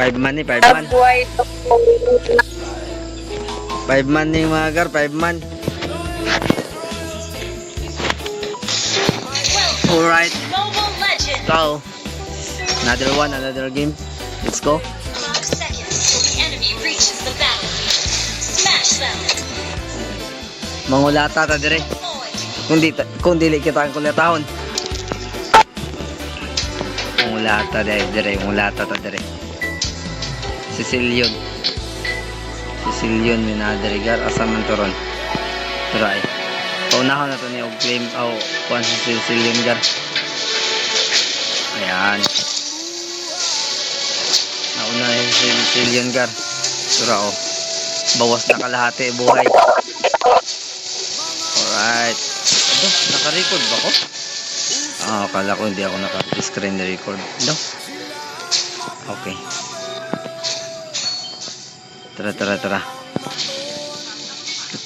5 man ni, 5 man. 5 man ni mga gar, 5 man. Alright. Go. Another one, another game. Let's go. Mangulata ta dire. Kung dili kita ang kulatahon. Mangulata dire, mangulata ta dire. Sicilian minadrigar asa man toron. Try. Paunahon na to ni og claim o kuan si Sicilian gar. Ayan. Nauna yung Sicilian gar. Tura o. Bawas na kalahati buhay. Alright. Ado, naka-record ba ko? Akala ko hindi ako naka-screen record. No? Okay. Tara.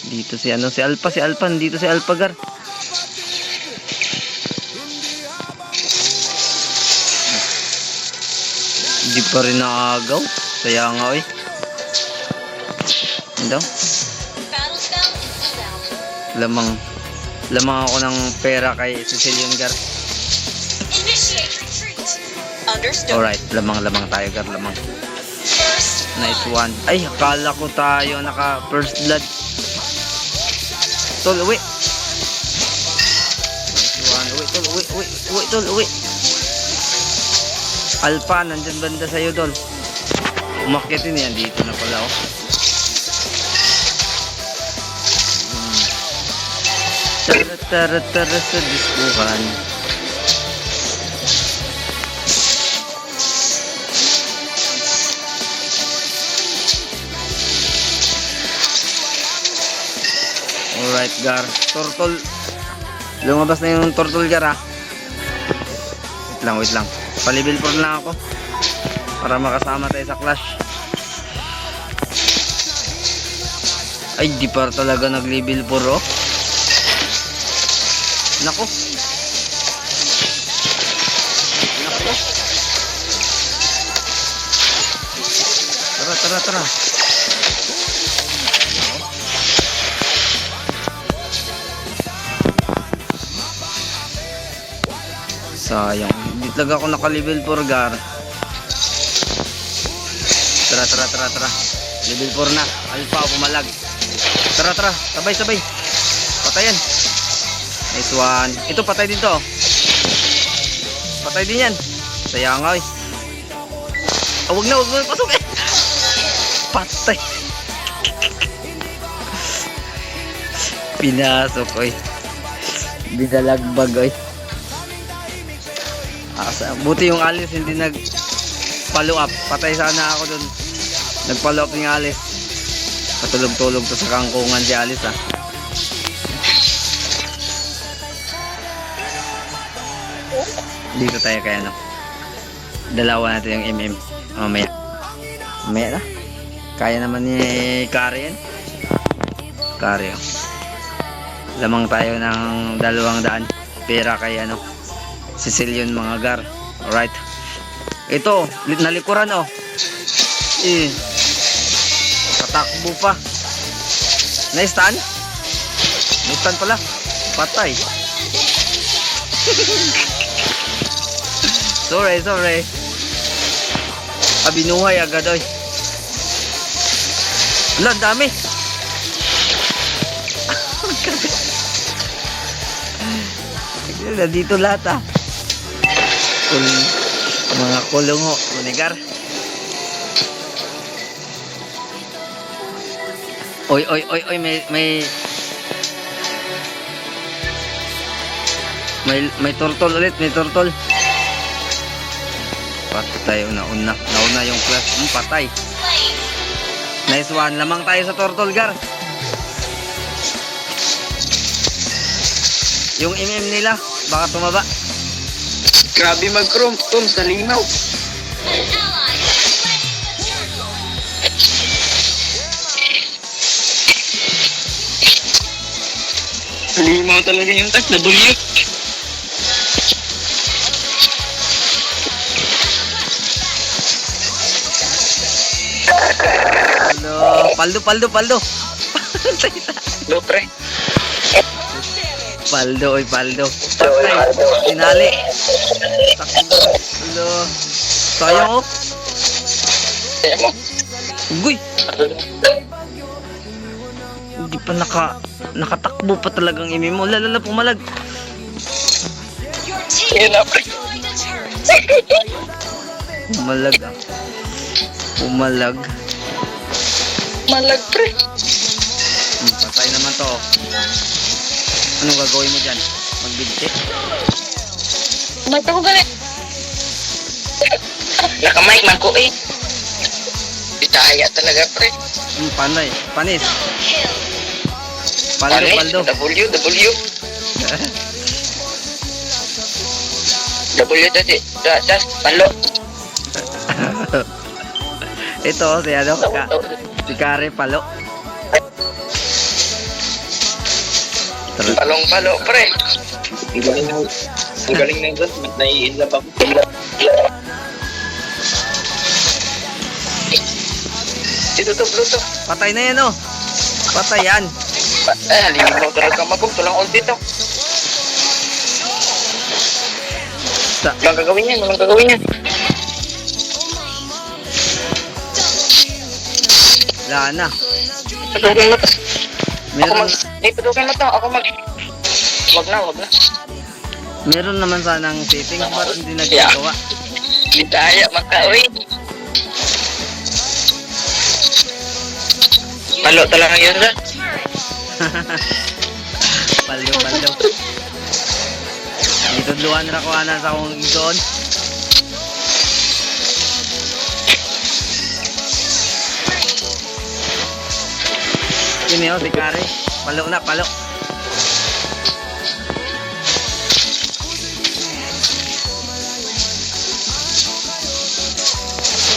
Dito si Alpha, dito si Alpha gar. Hindi pa rin naagaw. Saya nga oy. Ito. Lamang ako ng pera kay Sicilian gar. Alright, lamang tayo gar, lamang. Nice one. Ay, akala ko tayo naka first blood. Tol, uwi. Nice one. Uwi, tol, uwi. Alpha, nandyan banda sa'yo, tol. Umakitin yan. Dito na pala, oh. Tara sa diskuhan. Alright, gar. Turtle. Lumabas na yung turtle, gar, ha. Wait lang. Palibil por lang ako. Para makasama tayo sa clash. Ay, di pa talaga nag-level 4, oh. Nako. Tara. Sayang. Hindi talaga ako naka-level 4, gar. Tara. Level 4 na. Alpha, pumalag. Tara. Sabay. Patayan. Nice one. Ito, patay din to. Patay din yan. Sayang nga, eh. Wag na. Pasok, eh. Patay. Pinasok, oy. Binalagbag, oy. Buti yung Alice hindi nag-follow up. Patay sana ako dun. Nag-follow up yung Alice. Patulog-tulog to sa kangkungan si Alice, ha. Dito tayo kaya, no. Dalawa natin yung MM. Mamaya na. Kaya naman ni Kari yan. Kari, oh. Lamang tayo ng 200 pera kay ano Sicilian mga gar. Alright. Ito, nalikuran, oh. Tatakbo pa. Na-stun? Na-stun pala. Patay. Sorry. Binuhay agad, oy. Wala, dami. Dito lahat, ah. Mga kulungo, manigar. Oy, may turtle ulit, may turtle. Patay, nauna yung class. Patay. Nice one, lamang tayo sa turtle, gar. Yung MM nila, baka tumaba. Grabe mag-chrome tol sa linaw. Limaw talaga yung tag na bulyot. Paldo, paldo, paldo. Lo, pre. Paldo, oy, paldo. Patay. Tinali. Paldo. Sayang, oh. Kaya mo. Ugoy. Hindi pa nakatakbo pa talagang imi mo. Lalala, pumalag. Kaya na, pre. Pumalag, ah. Pumalag. Malag, pre. Patay naman to. Anong gagawin mo dyan? Magbigti? Mata ko ganit. Nakamike man ko eh. Bitaya talaga, pre. Panay. Panis. Paldo, paldo. W. W tadi. Das, palo. Ito, si ano? Si Kare Palo. Palong palo, pre. Ang galing na doon. Naiinlab ako. Dito to, Pluto. Patay na yan, oh. Patay yan. Halimaw talaga magong. Tulang all dito. Walang gagawin yan, walang gagawin yan. Wala na. Padukin mo to. Meron, Padukin mo to. Ako mag... Wag na. meron naman sanang settings, ba't hindi nagagawa? Di tayo makawin. Palo talaga yun doon. Paldo, paldo. Dito luhan ra ko ana sa akong igsoon. Kini oh, si Kare. Palo na, palo.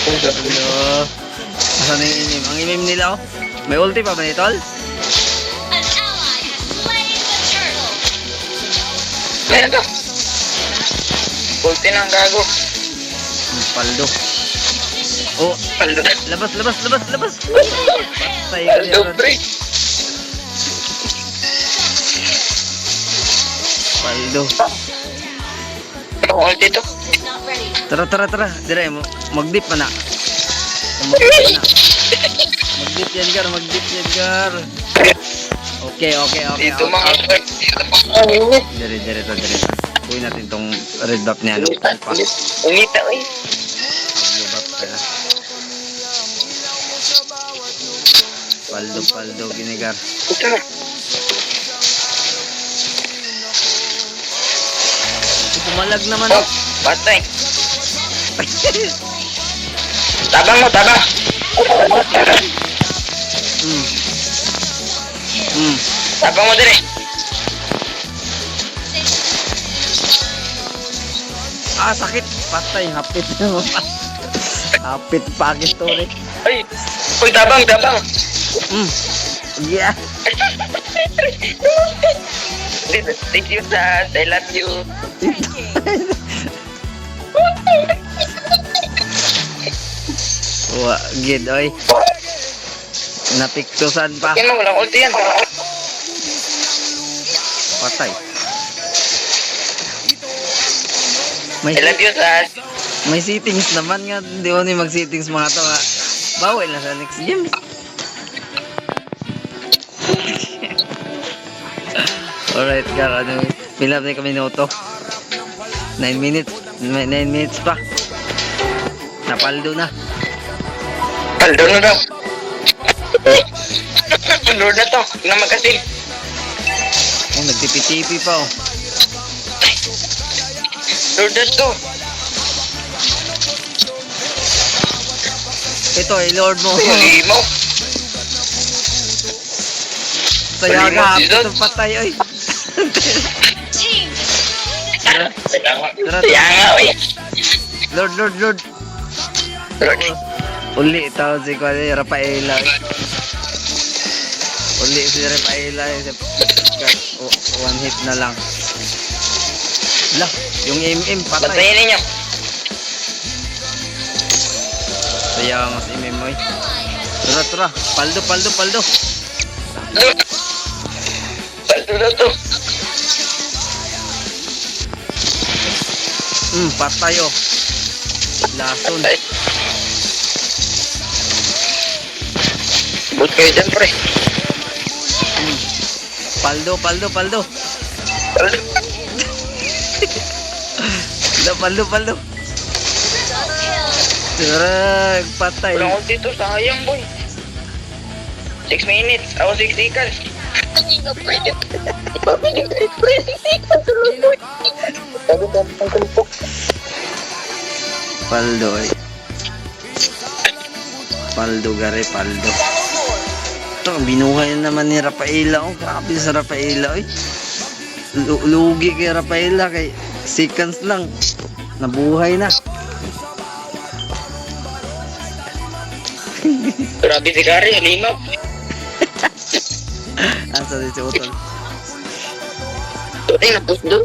Hello. Asan yung inim? Ang inim nila oh. May ulti pa ba ni Tol? Meron to. Ulti na ang gago. Paldo. Oh, Paldo. labas. Patay ka Paldo, niya. pre. Paldo. Ako ulti to. Tara. Dire mo. Mag-dip pa na. Mag-dip yan, Gar. Okay. Dito mga pre. Dire. Kuhin natin tong red buff niya. No? Umita, oy. Blue buff ka na. Paldo, ginigar. Ito na. Pumalag naman. Oh, patay. Tabang mo. Tabang mo dire. Ah, sakit. Patay, hapit. Hapit pa story. Ay, uy, tabang. Yeah. Thank you, Dad. I love you. Gid, oy. Napiktusan pa. Yan mo, walang ulti yan. Patay. I love you, Dad. May settings naman nga. Hindi ko na mag-settings mga to nga. Bawal na sa next game. Alright, Gar. Ano, pilap na kami minuto. 9 minutes. 9 minutes pa. Napaldo na. Paldo na daw. Lord na to. Na magasin. Oh, nagtipi-tipi pa oh. Lord na to. Ito, i-lord mo. Huli mo. Saya Huli mo, ka, hapit Didot. ang patay oy. Tara. Tara. Kaya nga, oy. Lord. Lord. Uli, tawag si Kuya Rafaela. Uli si Rafaela. One hit na lang. Lah, yung MM patay. Bantayin ninyo. Saya mas MM mo Tara, tara. Paldo, paldo, paldo. Paldo na to. Patay oh. Lason. Ay. Bus kayo dyan, pre. Paldo, paldo, paldo. Paldo. Paldo, paldo. Tara, patay. Wala ko dito, sayang, boy. 6 minutes. Ako 6 seconds. Hindi na pwede. Pwede, pre. 6 seconds. Tuloy, boy. Sabi ka, ang kalipok. Paldo eh. Paldo gare, paldo. Ito, binuhay na naman ni Rafaela. Oh, grabe sa Rafaela eh. Lugi kay Rafaela kay seconds lang. Nabuhay na. Grabe si Kari, halimaw. Asa din si Utol. Tuloy na post doon.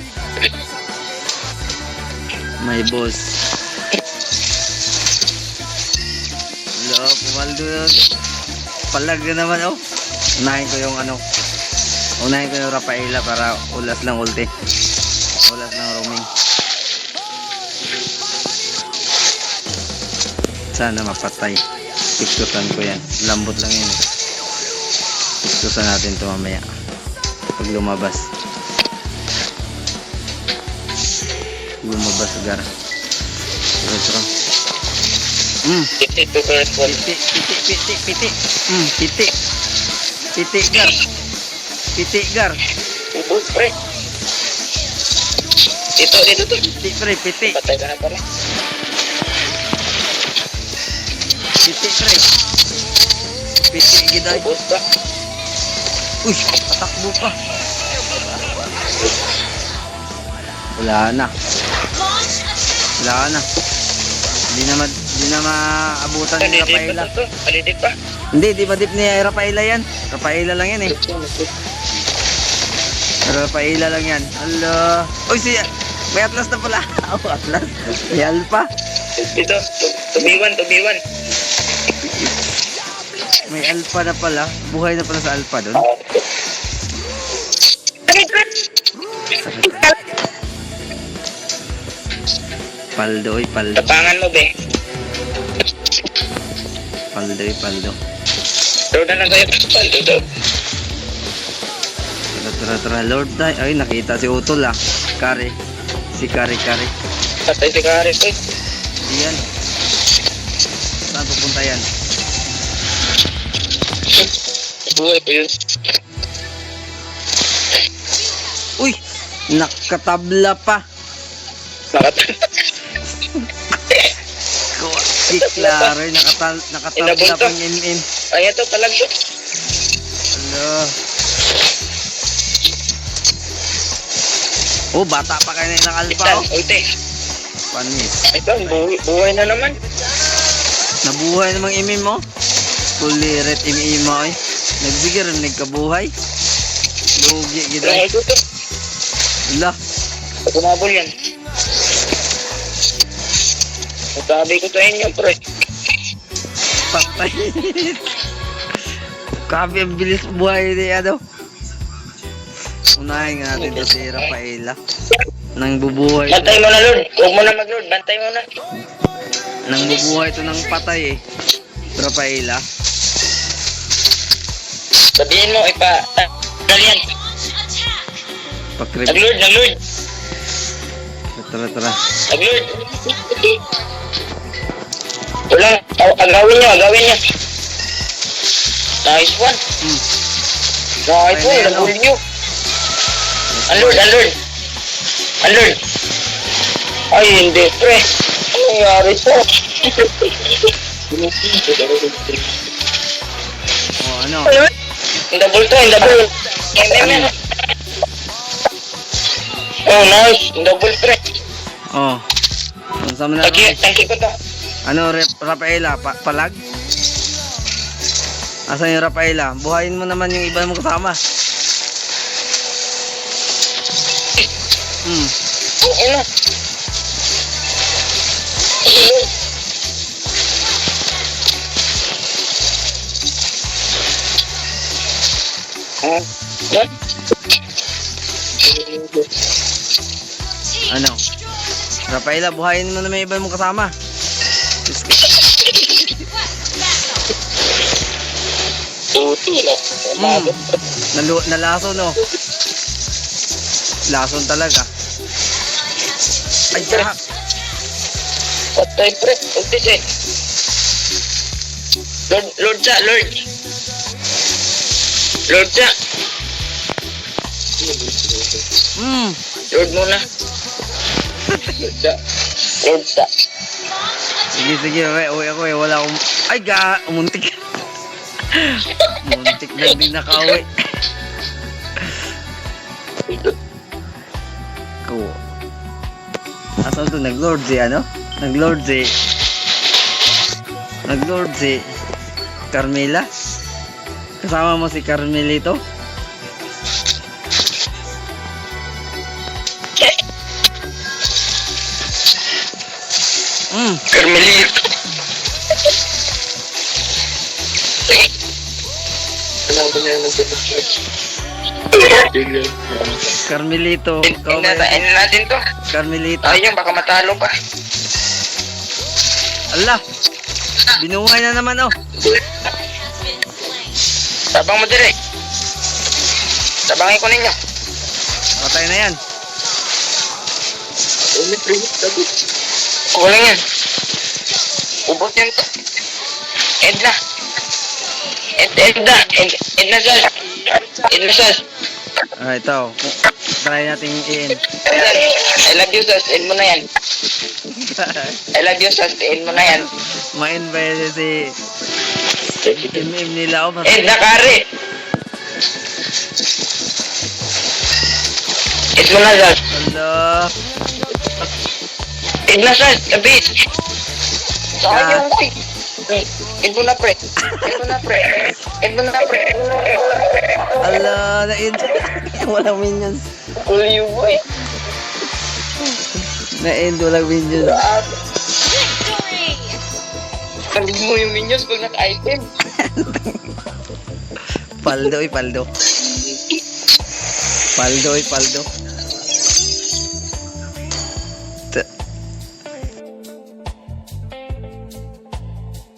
My boss. Hello, pumaldo yun. Palag na naman oh. Unahin ko yung ano. Unahin ko yung Rafaela para ulas lang ulti. Ulas lang roaming. Sana mapatay. Piktusan ko yan. Lambot lang yun. Piktusan natin ito mamaya. Pag lumabas. Lumabas gar. Ito. Titi to first one. Piti. Piti. Piti gar. Piti gar. Ubus, pre. Dito to. Piti pre, piti. Patay ka na pala. Piti pre. Piti giday. Ubus ka. Uy, patakbo pa. Wala na. Hindi na maabutan ni Rafaela. Alidip pa. Hindi, di ba dip ni Rafaela yan? Rafaela lang yan eh. Rafaela lang yan. Hello. Uy, may atlas na pala. Oh, atlas. May alpha. Dito, tubiwan. May alpha na pala. Buhay na pala sa alpha doon. Paldo, paldo. Tapangan mo, be. Paldo. Pero na lang tayo. Paldo daw. Tara, Lord tayo. Ay, nakita si Utol ah. Kari. Si Kari. Patay si Kari, pre. Diyan. Saan pupunta yan? Buhay pa yun. Uy! Nakatabla pa. Klaro, nakatabla pang MM. Ay, ito, palag to. Ano? Oh, bata pa kayo ng alpha oh. Ulte. Panis. Ito, buhay na naman. Nabuhay namang MM mo. Fully red MM mo eh. Nagsigir, nagkabuhay. Lugi, gito. Ay, ito. Wala. Tumabol yan. Sabi ko sa inyo, pre. Patay. Kabi ang bilis buhay ni ano. Unahin nga natin to si Rafaela. Nang bubuhay. Bantay mo na, Lord. Huwag mo na mag-Lord. Bantay mo na. Nang bubuhay to ng patay eh. Rafaela. Sabihin mo, dalian. Pakrib. Nag-Lord. Tara. Nag-Lord. Wala. Agawin niya. Nice one. Nice one. Nag-Lord niyo. Unload. Ay, hindi, pre. Ano nangyari po? Oh, ano? Yung double. MM. Oh, nice. Yung double, pre. Oh. Ano sa mga Thank you ko to. Ano, Rafaela? Palag? Asan yung Rafaela? Buhayin mo naman yung iba mong kasama. Ano? What? Ano? Rafaela, buhayin mo na may iba mong kasama. Tuti lang. Nalason, no? Lason talaga. Ay, jack. Patay pre. Ultis eh. Lord siya, Lord. Lord siya. Lord muna. Lord siya. Lord siya. Sige, sige. Uwi ako eh. Wala akong... Ay, umuntik. Muntik na din nakauwi. Ko. Asan to? Nag-lord si ano? Nag-lord si Carmela? Kasama mo si Carmelito? Carmelito. Ano ba niya Carmelito. Inatain natin to. Carmelito. Ayun, baka matalo pa. Allah! Binuhay na naman oh. Tabang mo dire. Tabangin ko ninyo. Patay na yan. Kulang yan. Ubot yan to. Edna. Edna sas. Edna sas. Ah, ito. Try natin i-in. I love you sas. End mo na yan. I love you sas. End mo na yan. Ma-in ba yun si MM nila oh. Edna kare. End mo na sas. Allah! Edna sas. Labis. Sayang ko eh. End mo na pre. End mo na pre. End mo na pre. Allah! Na-in. Walang minions. Kuliw boy. Na-in. Walang minions. Tandin mo yung minions pag naka-item. Paldo. Paldo.